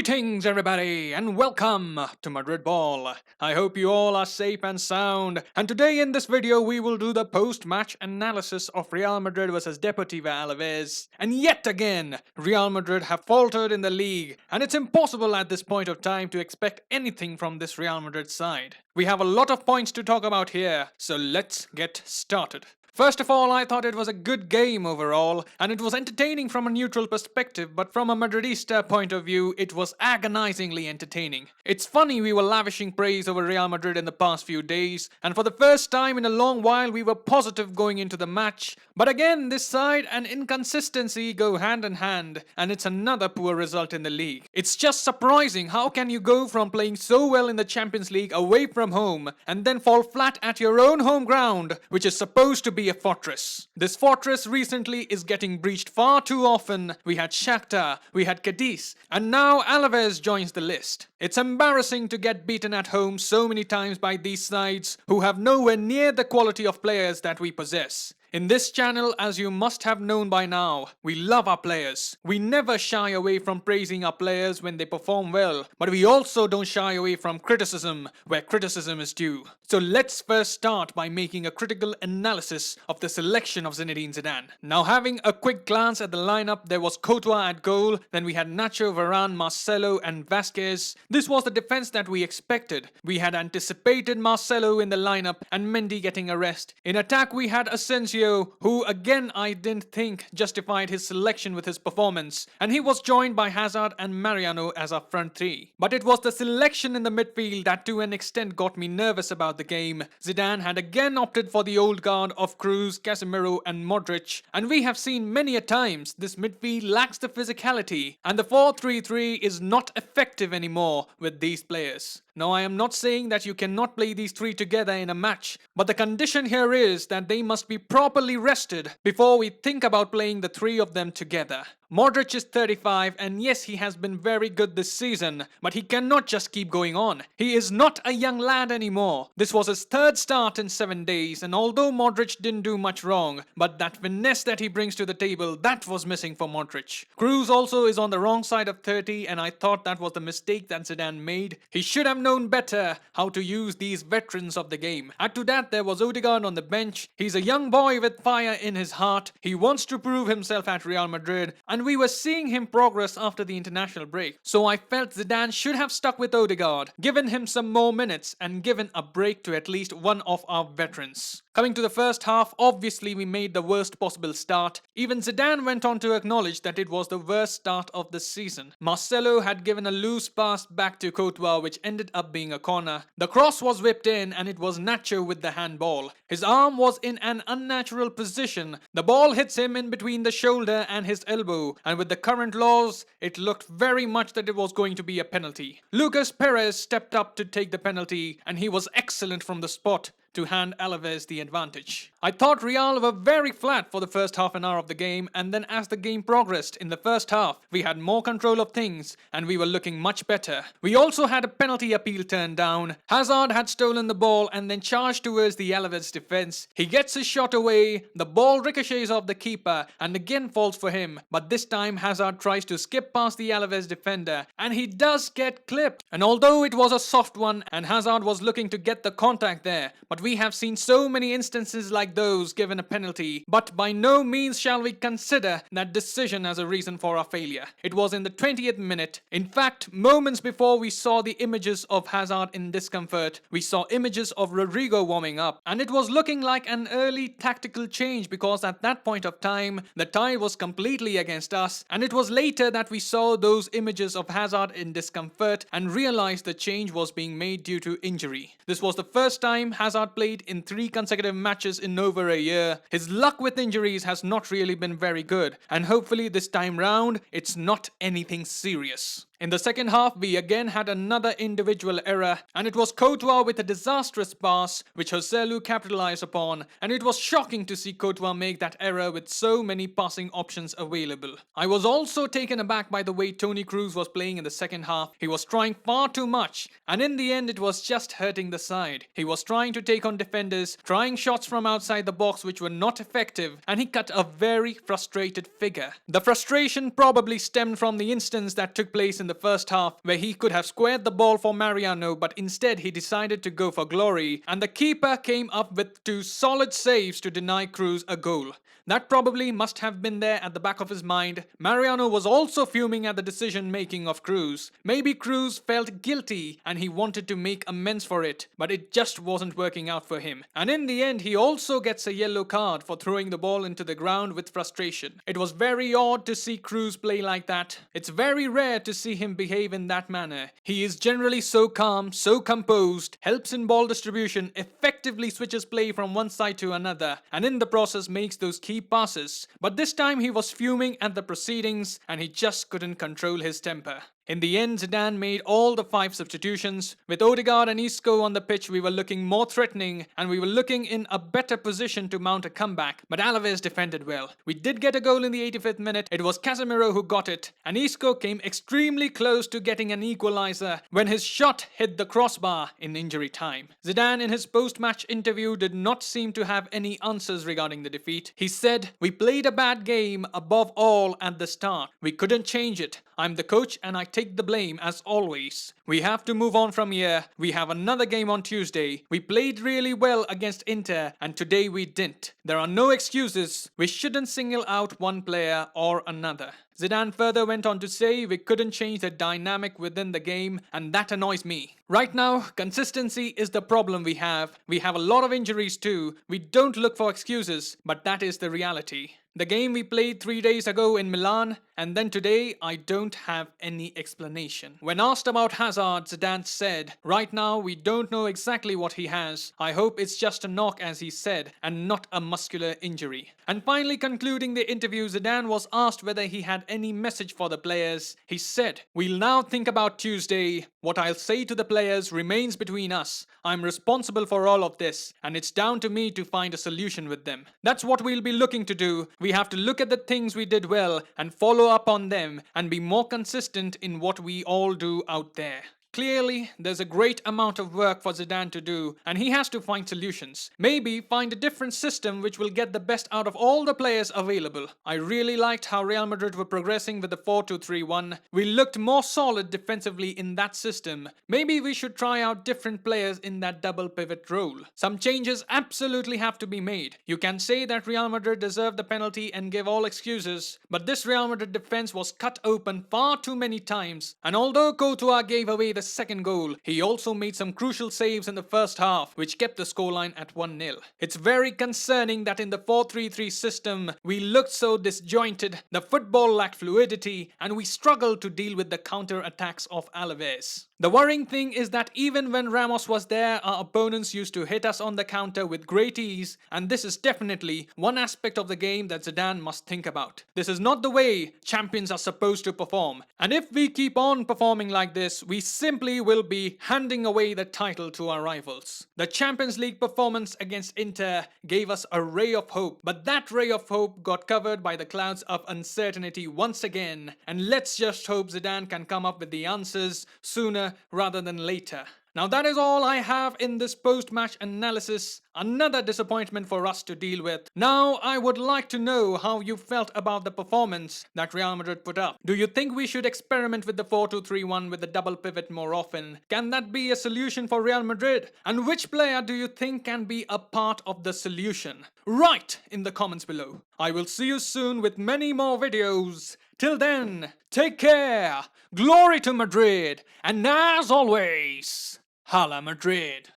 Greetings everybody and welcome to Madrid Ball. I hope you all are safe and sound, and today in this video we will do the post-match analysis of Real Madrid versus Deportivo Alaves. And yet again, Real Madrid have faltered in the league, and it's impossible at this point of time to expect anything from this Real Madrid side. We have a lot of points to talk about here, so let's get started. First of all, I thought it was a good game overall, and it was entertaining from a neutral perspective, but from a Madridista point of view, it was agonizingly entertaining. It's funny we were lavishing praise over Real Madrid in the past few days, and for the first time in a long while we were positive going into the match, but again this side and inconsistency go hand in hand, and it's another poor result in the league. It's just surprising how can you go from playing so well in the Champions League away from home, and then fall flat at your own home ground, which is supposed to be a fortress. This fortress recently is getting breached far too often. We had Shakhtar, we had Cadiz, and now Alaves joins the list. It's embarrassing to get beaten at home so many times by these sides who have nowhere near the quality of players that we possess. In this channel, as you must have known by now, we love our players. We never shy away from praising our players when they perform well, but we also don't shy away from criticism where criticism is due. So let's first start by making a critical analysis of the selection of Zinedine Zidane. Now, having a quick glance at the lineup, there was Courtois at goal, then we had Nacho, Varane, Marcelo and Vasquez. This was the defense that we expected. We had anticipated Marcelo in the lineup and Mendy getting a rest. In attack, we had Asensio, who again I didn't think justified his selection with his performance, and he was joined by Hazard and Mariano as our front three. But it was the selection in the midfield that to an extent got me nervous about the game. Zidane had again opted for the old guard of Kroos, Casemiro and Modric, and we have seen many a times this midfield lacks the physicality, and the 4-3-3 is not effective anymore with these players. Now, I am not saying that you cannot play these three together in a match, but the condition here is that they must be properly rested before we think about playing the three of them together. Modric is 35 and yes, he has been very good this season, but he cannot just keep going on. He is not a young lad anymore. This was his third start in 7 days, and although Modric didn't do much wrong, but that finesse that he brings to the table, that was missing for Modric. Kroos also is on the wrong side of 30, and I thought that was the mistake that Zidane made. He should have known better how to use these veterans of the game. Add to that, there was Odegaard on the bench. He's a young boy with fire in his heart. He wants to prove himself at Real Madrid, and we were seeing him progress after the international break. So I felt Zidane should have stuck with Odegaard, given him some more minutes and given a break to at least one of our veterans. Coming to the first half, obviously we made the worst possible start. Even Zidane went on to acknowledge that it was the worst start of the season. Marcelo had given a loose pass back to Courtois which ended up being a corner. The cross was whipped in and it was Nacho with the handball. His arm was in an unnatural position. The ball hits him in between the shoulder and his elbow, and with the current laws, it looked very much that it was going to be a penalty. Lucas Perez stepped up to take the penalty, and he was excellent from the spot to hand Alaves the advantage. I thought Real were very flat for the first half an hour of the game, and then as the game progressed in the first half, we had more control of things and we were looking much better. We also had a penalty appeal turned down. Hazard had stolen the ball and then charged towards the Alaves defense. He gets his shot away, the ball ricochets off the keeper and again falls for him, but this time Hazard tries to skip past the Alaves defender and he does get clipped. And although it was a soft one and Hazard was looking to get the contact there, but we have seen so many instances like those given a penalty, but by no means shall we consider that decision as a reason for our failure. It was in the 20th minute. In fact, moments before we saw the images of Hazard in discomfort, we saw images of Rodrigo warming up, and it was looking like an early tactical change because at that point of time, the tide was completely against us, and it was later that we saw those images of Hazard in discomfort and realized the change was being made due to injury. This was the first time Hazard played in 3 consecutive matches in over a year. His luck with injuries has not really been very good, and hopefully this time round, it's not anything serious. In the second half, we again had another individual error, and it was Courtois with a disastrous pass which Joselu capitalized upon, and it was shocking to see Courtois make that error with so many passing options available. I was also taken aback by the way Toni Kroos was playing in the second half. He was trying far too much, and in the end it was just hurting the side. He was trying to take on defenders, trying shots from outside the box which were not effective, and he cut a very frustrated figure. The frustration probably stemmed from the instance that took place in in the first half where he could have squared the ball for Mariano, but instead he decided to go for glory, and the keeper came up with 2 solid saves to deny Kroos a goal. That probably must have been there at the back of his mind. Mariano was also fuming at the decision making of Kroos. Maybe Kroos felt guilty and he wanted to make amends for it, but it just wasn't working out for him. And in the end, he also gets a yellow card for throwing the ball into the ground with frustration. It was very odd to see Kroos play like that. It's very rare to see him behave in that manner. He is generally so calm, so composed, helps in ball distribution, effectively switches play from one side to another, and in the process makes those key passes. But this time he was fuming at the proceedings and he just couldn't control his temper. In the end, Zidane made all the 5 substitutions. With Odegaard and Isco on the pitch, we were looking more threatening and we were looking in a better position to mount a comeback. But Alaves defended well. We did get a goal in the 85th minute. It was Casemiro who got it, and Isco came extremely close to getting an equalizer when his shot hit the crossbar in injury time. Zidane in his post-match interview did not seem to have any answers regarding the defeat. He said, "We played a bad game above all at the start. We couldn't change it. I'm the coach and I take the blame as always. We have to move on from here. We have another game on Tuesday. We played really well against Inter and today we didn't. There are no excuses. We shouldn't single out one player or another." Zidane further went on to say, "We couldn't change the dynamic within the game and that annoys me. Right now, consistency is the problem we have. We have a lot of injuries too. We don't look for excuses, but that is the reality. The game we played 3 days ago in Milan, and then today, I don't have any explanation." When asked about Hazard, Zidane said, "Right now, we don't know exactly what he has. I hope it's just a knock, as he said, and not a muscular injury." And finally concluding the interview, Zidane was asked whether he had any message for the players. He said, "We'll now think about Tuesday. What I'll say to the players remains between us. I'm responsible for all of this, and it's down to me to find a solution with them. That's what we'll be looking to do. We have to look at the things we did well and follow up on them and be more consistent in what we all do out there." Clearly, there's a great amount of work for Zidane to do, and he has to find solutions. Maybe find a different system which will get the best out of all the players available. I really liked how Real Madrid were progressing with the 4-2-3-1. We looked more solid defensively in that system. Maybe we should try out different players in that double pivot role. Some changes absolutely have to be made. You can say that Real Madrid deserved the penalty and give all excuses, but this Real Madrid defense was cut open far too many times, and although Courtois gave away the second goal, he also made some crucial saves in the first half, which kept the scoreline at 1-0. It's very concerning that in the 4-3-3 system, we looked so disjointed, the football lacked fluidity, and we struggled to deal with the counter-attacks of Alaves. The worrying thing is that even when Ramos was there, our opponents used to hit us on the counter with great ease, and this is definitely one aspect of the game that Zidane must think about. This is not the way champions are supposed to perform, and if we keep on performing like this, we simply will be handing away the title to our rivals. The Champions League performance against Inter gave us a ray of hope, but that ray of hope got covered by the clouds of uncertainty once again, and let's just hope Zidane can come up with the answers sooner rather than later. Now that is all I have in this post-match analysis. Another disappointment for us to deal with. Now I would like to know how you felt about the performance that Real Madrid put up. Do you think we should experiment with the 4-2-3-1 with the double pivot more often? Can that be a solution for Real Madrid? And which player do you think can be a part of the solution? Write in the comments below. I will see you soon with many more videos. Till then, take care, glory to Madrid, and as always, Hala Madrid.